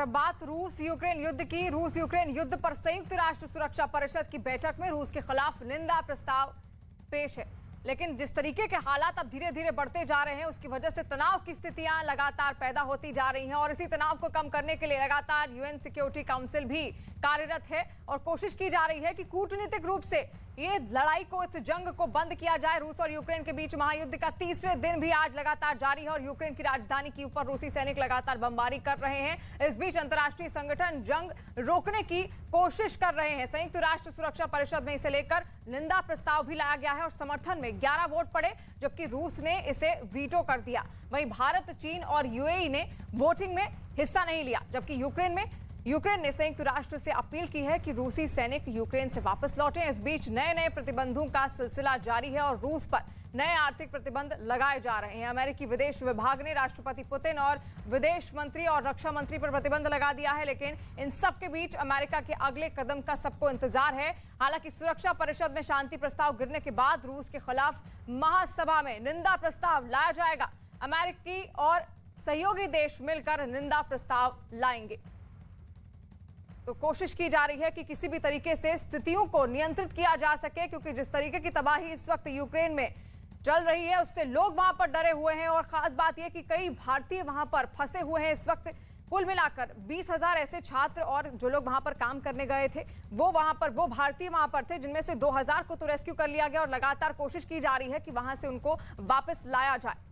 और अब बात रूस यूक्रेन युद्ध की। रूस यूक्रेन युद्ध पर संयुक्त राष्ट्र सुरक्षा परिषद की बैठक में रूस के खिलाफ निंदा प्रस्ताव पेश है, लेकिन जिस तरीके के हालात अब धीरे धीरे बढ़ते जा रहे हैं उसकी वजह से तनाव की स्थितियां लगातार पैदा होती जा रही हैं और इसी तनाव को कम करने के लिए लगातार यूएन सिक्योरिटी काउंसिल भी कार्यरत है और कोशिश की जा रही है कि कूटनीतिक रूप से ये लड़ाई को, इस जंग को बंद किया जाए। रूस और यूक्रेन के बीच महायुद्ध का तीसरे दिन भी आज लगातार जारी है और यूक्रेन की राजधानी कीव पर रूसी सैनिक लगातार बमबारी कर रहे हैं। इस बीच अंतर्राष्ट्रीय संगठन जंग रोकने की कोशिश कर रहे हैं। संयुक्त राष्ट्र सुरक्षा परिषद में इसे लेकर निंदा प्रस्ताव भी लाया गया है और समर्थन में 11 वोट पड़े, जबकि रूस ने इसे वीटो कर दिया। वहीं भारत, चीन और यूएई ने वोटिंग में हिस्सा नहीं लिया, जबकि यूक्रेन ने संयुक्त राष्ट्र से अपील की है कि रूसी सैनिक यूक्रेन से वापस लौटें। इस बीच नए प्रतिबंधों का सिलसिला जारी है और रूस पर नए आर्थिक प्रतिबंध लगाए जा रहे हैं। अमेरिकी विदेश विभाग ने राष्ट्रपति पुतिन और विदेश मंत्री और रक्षा मंत्री पर प्रतिबंध लगा दिया है, लेकिन इन सब के बीच अमेरिका के अगले कदम का सबको इंतजार है। हालांकि सुरक्षा परिषद में शांति प्रस्ताव गिरने के बाद रूस के खिलाफ महासभा में निंदा प्रस्ताव लाया जाएगा। अमेरिकी और सहयोगी देश मिलकर निंदा प्रस्ताव लाएंगे। तो कोशिश की जा रही है कि किसी भी तरीके से स्थितियों को नियंत्रित किया जा सके, क्योंकि जिस तरीके की तबाही इस वक्त यूक्रेन में चल रही है उससे लोग वहां पर डरे हुए हैं और खास बात यह कि कई भारतीय वहां पर फंसे हुए हैं। इस वक्त कुल मिलाकर 20,000 ऐसे छात्र और जो लोग वहां पर काम करने गए थे वो भारतीय वहां पर थे, जिनमें से 2,000 को तो रेस्क्यू कर लिया गया और लगातार कोशिश की जा रही है कि वहां से उनको वापस लाया जाए।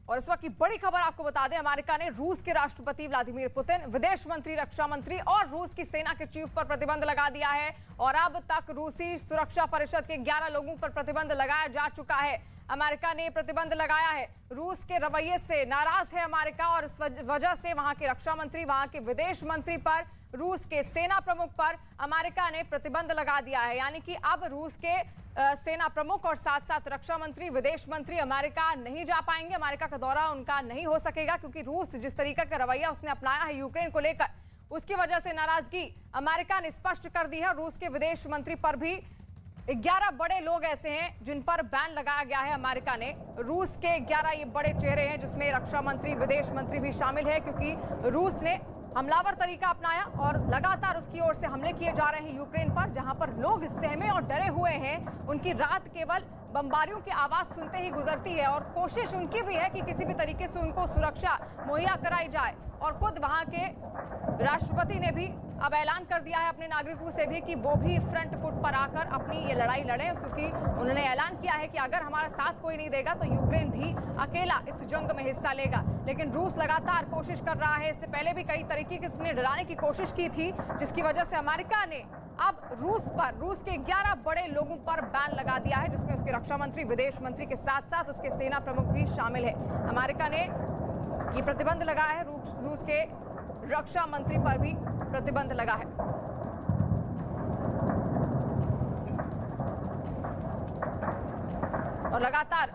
और इस वक्त की बड़ी खबर आपको बता दें, अमेरिका ने रूस के राष्ट्रपति व्लादिमीर पुतिन, विदेश मंत्री, रक्षा मंत्री और रूस की सेना के चीफ पर प्रतिबंध लगा दिया है और अब तक रूसी सुरक्षा परिषद के 11 लोगों पर प्रतिबंध लगाया जा चुका है। अमेरिका ने प्रतिबंध लगाया है। रूस के रवैये से नाराज है अमेरिका और इस वजह से वहां के रक्षा मंत्री, वहां के विदेश मंत्री पर, रूस के सेना प्रमुख पर अमेरिका ने प्रतिबंध लगा दिया है। यानी कि अब रूस के सेना प्रमुख और साथ साथ रक्षा मंत्री, विदेश मंत्री अमेरिका नहीं जा पाएंगे। अमेरिका का दौरा उनका नहीं हो सकेगा, क्योंकि रूस जिस तरीके का रवैया उसने अपनाया है यूक्रेन को लेकर, उसकी वजह से नाराजगी अमेरिका ने स्पष्ट कर दी है। रूस के विदेश मंत्री पर भी 11 बड़े लोग ऐसे हैं जिन पर बैन लगाया गया है अमेरिका ने। रूस के 11 ये बड़े चेहरे हैं जिसमें रक्षा मंत्री, विदेश मंत्री भी शामिल है, क्योंकि रूस ने हमलावर तरीका अपनाया और लगातार उसकी ओर से हमले किए जा रहे हैं यूक्रेन पर। जहां पर लोग सहमे और डरे हुए हैं, उनकी रात केवल बमबारियों की आवाज सुनते ही गुजरती है और कोशिश उनकी भी है कि किसी भी तरीके से उनको सुरक्षा मुहैया कराई जाए। और खुद वहां के राष्ट्रपति ने भी अब ऐलान कर दिया है अपने नागरिकों से भी कि वो भी फ्रंट फुट पर आकर अपनी ये लड़ाई लड़ें, क्योंकि उन्होंने ऐलान किया है कि अगर हमारा साथ कोई नहीं देगा तो यूक्रेन भी अकेला इस जंग में हिस्सा लेगा। लेकिन रूस लगातार कोशिश कर रहा है। इससे पहले भी कई तरीके की उसने डराने की कोशिश की थी, जिसकी वजह से अमेरिका ने अब रूस के 11 बड़े लोगों पर बैन लगा दिया है, जिसमें उसके रक्षा मंत्री, विदेश मंत्री के साथ साथ उसके सेना प्रमुख भी शामिल है। अमेरिका ने ये प्रतिबंध लगाया है। रूस के रक्षा मंत्री पर भी प्रतिबंध लगा है। और लगातार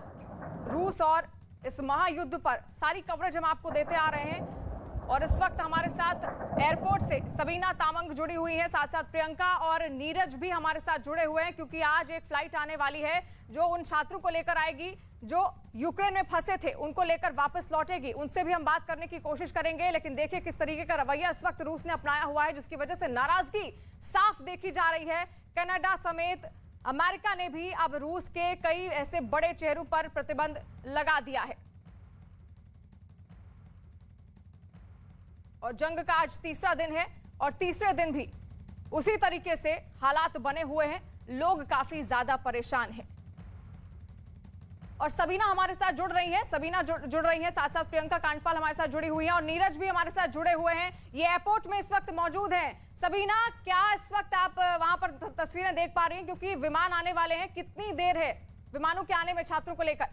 रूस और इस महायुद्ध पर सारी कवरेज हम आपको देते आ रहे हैं। और इस वक्त हमारे साथ एयरपोर्ट से सबीना तामंग जुड़ी हुई है, साथ साथ प्रियंका और नीरज भी हमारे साथ जुड़े हुए हैं, क्योंकि आज एक फ्लाइट आने वाली है जो उन छात्रों को लेकर आएगी जो यूक्रेन में फंसे थे, उनको लेकर वापस लौटेगी। उनसे भी हम बात करने की कोशिश करेंगे। लेकिन देखिए किस तरीके का रवैया इस वक्त रूस ने अपनाया हुआ है, जिसकी वजह से नाराजगी साफ देखी जा रही है। कनाडा समेत अमेरिका ने भी अब रूस के कई ऐसे बड़े चेहरों पर प्रतिबंध लगा दिया है। और जंग का आज तीसरा दिन है और तीसरे दिन भी उसी तरीके से हालात बने हुए हैं। लोग काफी ज्यादा परेशान हैं। और सबीना हमारे साथ जुड़ रही है, साथ साथ प्रियंका कांडपाल हमारे साथ जुड़ी हुई है और नीरज भी हमारे साथ जुड़े हुए हैं। ये एयरपोर्ट में इस वक्त मौजूद हैं। सबीना, क्या इस वक्त आप वहां पर तस्वीरें देख पा रही हैं, क्योंकि विमान आने वाले हैं, कितनी देर है विमानों के आने में छात्रों को लेकर?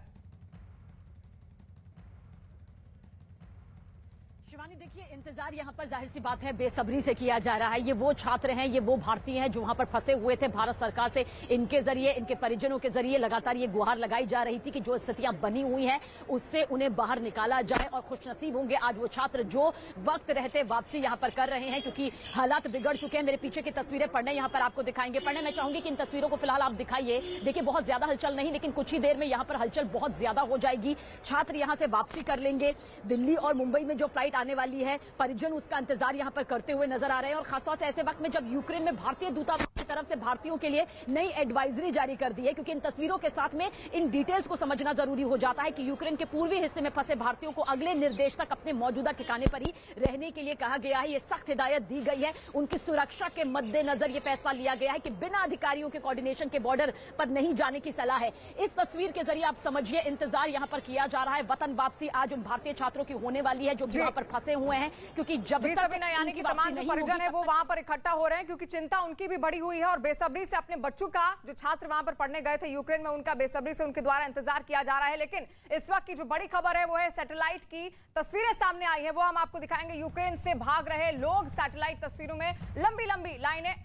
शिवानी, देखिए, इंतजार यहाँ पर जाहिर सी बात है बेसब्री से किया जा रहा है। ये वो छात्र हैं, ये वो भारतीय हैं जो वहां पर फंसे हुए थे। भारत सरकार से इनके जरिए, इनके परिजनों के जरिए लगातार ये गुहार लगाई जा रही थी कि जो स्थितियां बनी हुई हैं उससे उन्हें बाहर निकाला जाए, और खुशनसीब होंगे आज वो छात्र जो वक्त रहते वापसी यहाँ पर कर रहे हैं, क्योंकि हालात बिगड़ चुके हैं। मेरे पीछे की तस्वीरें पढ़ने यहाँ पर आपको दिखाएंगे। पढ़ने मैं चाहूंगी कि इन तस्वीरों को फिलहाल आप दिखाइए। देखिए, बहुत ज्यादा हलचल नहीं, लेकिन कुछ ही देर में यहाँ पर हलचल बहुत ज्यादा हो जाएगी। छात्र यहाँ से वापसी कर लेंगे। दिल्ली और मुंबई में जो फ्लाइट आने वाली है, परिजन उसका इंतजार यहां पर करते हुए नजर आ रहे हैं। और खासतौर से ऐसे वक्त में जब यूक्रेन में भारतीय दूतावास की तरफ से भारतीयों के लिए नई एडवाइजरी जारी कर दी है, क्योंकि इन तस्वीरों के साथ में इन डिटेल्स को समझना जरूरी हो जाता है कि यूक्रेन के पूर्वी हिस्से में फंसे भारतीयों को अगले निर्देश तक अपने मौजूदा ठिकाने पर ही रहने के लिए कहा गया है। ये सख्त हिदायत दी गई है। उनकी सुरक्षा के मद्देनजर यह फैसला लिया गया है कि बिना अधिकारियों के कोऑर्डिनेशन के बॉर्डर पर नहीं जाने की सलाह है। इस तस्वीर के जरिए आप समझिए इंतजार यहां पर किया जा रहा है। वतन वापसी आज उन भारतीय छात्रों की होने वाली है जो वहां पर फंसे हुए हैं, क्योंकि जब सबीना, यानी कि तमाम जो परिजन है वो वहां पर इकट्ठा हो रहे हैं, क्योंकि चिंता उनकी भी बढ़ी हुई है और बेसब्री से अपने बच्चों का, जो छात्र वहां पर पढ़ने गए थे यूक्रेन में, उनका बेसब्री से उनके द्वारा इंतजार किया जा रहा है। लेकिन इस वक्त की जो बड़ी खबर है वो है सैटेलाइट की तस्वीरें सामने आई है, वो हम आपको दिखाएंगे। यूक्रेन से भाग रहे लोग, सैटेलाइट तस्वीरों में लंबी लंबी लाइनें,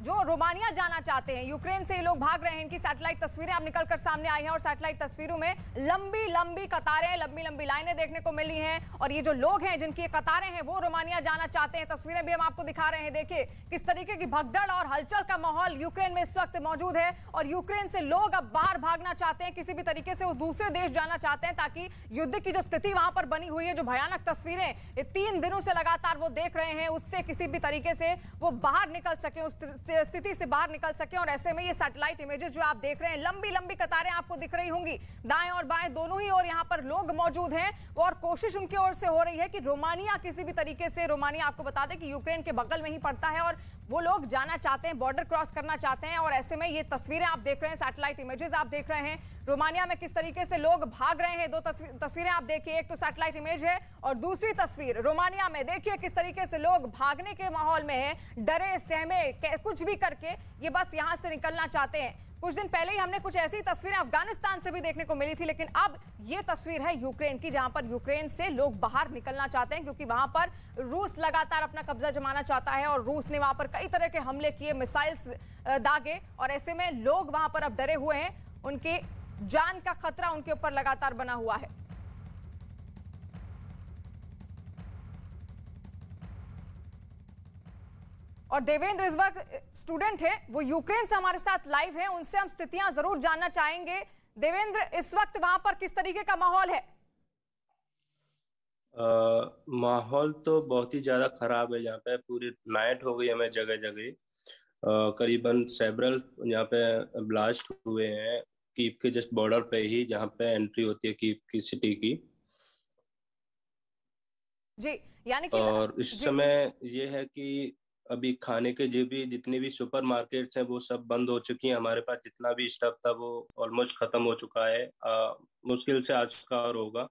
जो रोमानिया जाना चाहते हैं, यूक्रेन से ये लोग भाग रहे हैं। इनकी सैटेलाइट तस्वीरें अब निकलकर सामने आई हैं और सैटेलाइट तस्वीरों में लंबी लंबी कतारें, लंबी लंबी लाइनें देखने को मिली हैं। और ये जो लोग हैं जिनकी कतारें हैं वो रोमानिया जाना चाहते हैं। तस्वीरें भी हम आपको दिखा रहे हैं। देखिए किस तरीके की भगदड़ और हलचल का माहौल यूक्रेन में इस वक्त मौजूद है, और यूक्रेन से लोग अब बाहर भागना चाहते हैं, किसी भी तरीके से वो दूसरे देश जाना चाहते हैं, ताकि युद्ध की जो स्थिति वहां पर बनी हुई है, जो भयानक तस्वीरें ये 3 दिनों से लगातार वो देख रहे हैं, उससे किसी भी तरीके से वो बाहर निकल सके, उस स्थिति से बाहर निकल सके। और ऐसे में ये सैटेलाइट इमेजेस जो आप देख रहे हैं, लंबी लंबी कतारें आपको दिख रही होंगी, दाएं और बाएं दोनों ही ओर यहां पर लोग मौजूद हैं, और कोशिश उनकी ओर से हो रही है कि रोमानिया किसी भी तरीके से, रोमानिया आपको बता दें कि यूक्रेन के बगल में ही पड़ता है, और वो लोग जाना चाहते हैं, बॉर्डर क्रॉस करना चाहते हैं। और ऐसे में ये तस्वीरें आप देख रहे हैं, सैटेलाइट इमेजेस आप देख रहे हैं, रोमानिया में किस तरीके से लोग भाग रहे हैं। 2 तस्वीरें आप देखिए, एक तो सैटेलाइट इमेज है और दूसरी तस्वीर रोमानिया में। देखिए किस तरीके से लोग भागने के माहौल में हैं, डरे सहमे, कुछ भी करके ये बस यहां से निकलना चाहते हैं। कुछ दिन पहले ही हमने कुछ ऐसी तस्वीरें अफगानिस्तान से भी देखने को मिली थी, लेकिन अब ये तस्वीर है यूक्रेन की, जहां पर यूक्रेन से लोग बाहर निकलना चाहते हैं, क्योंकि वहां पर रूस लगातार अपना कब्जा जमाना चाहता है, और रूस ने वहां पर कई तरह के हमले किए, मिसाइल्स दागे, और ऐसे में लोग वहां पर अब डरे हुए हैं। उनकी जान का खतरा उनके ऊपर लगातार बना हुआ है। और देवेंद्र इस वक्त स्टूडेंट है, वो यूक्रेन से हमारे साथ लाइव है, उनसे हम स्थितियां जरूर जानना चाहेंगे। देवेंद्र, इस वक्त वहां पर किस तरीके का माहौल है? माहौल तो बहुत ही ज्यादा खराब है। यहाँ पे पूरी नाइट हो गई हमें जगह जगह। करीबन सेवरल यहाँ पे ब्लास्ट हुए हैं कीव के जस्ट बॉर्डर पे ही, जहाँ पे एंट्री होती है कीव की सिटी की। जी, यानी कि और इस समय ये है कि अभी खाने के जो भी जितने भी सुपर मार्केट्स हैं वो सब बंद हो चुकी हैं। हमारे पास जितना भी स्टफ था वो ऑलमोस्ट खत्म हो चुका है। मुश्किल से आज का और होगा।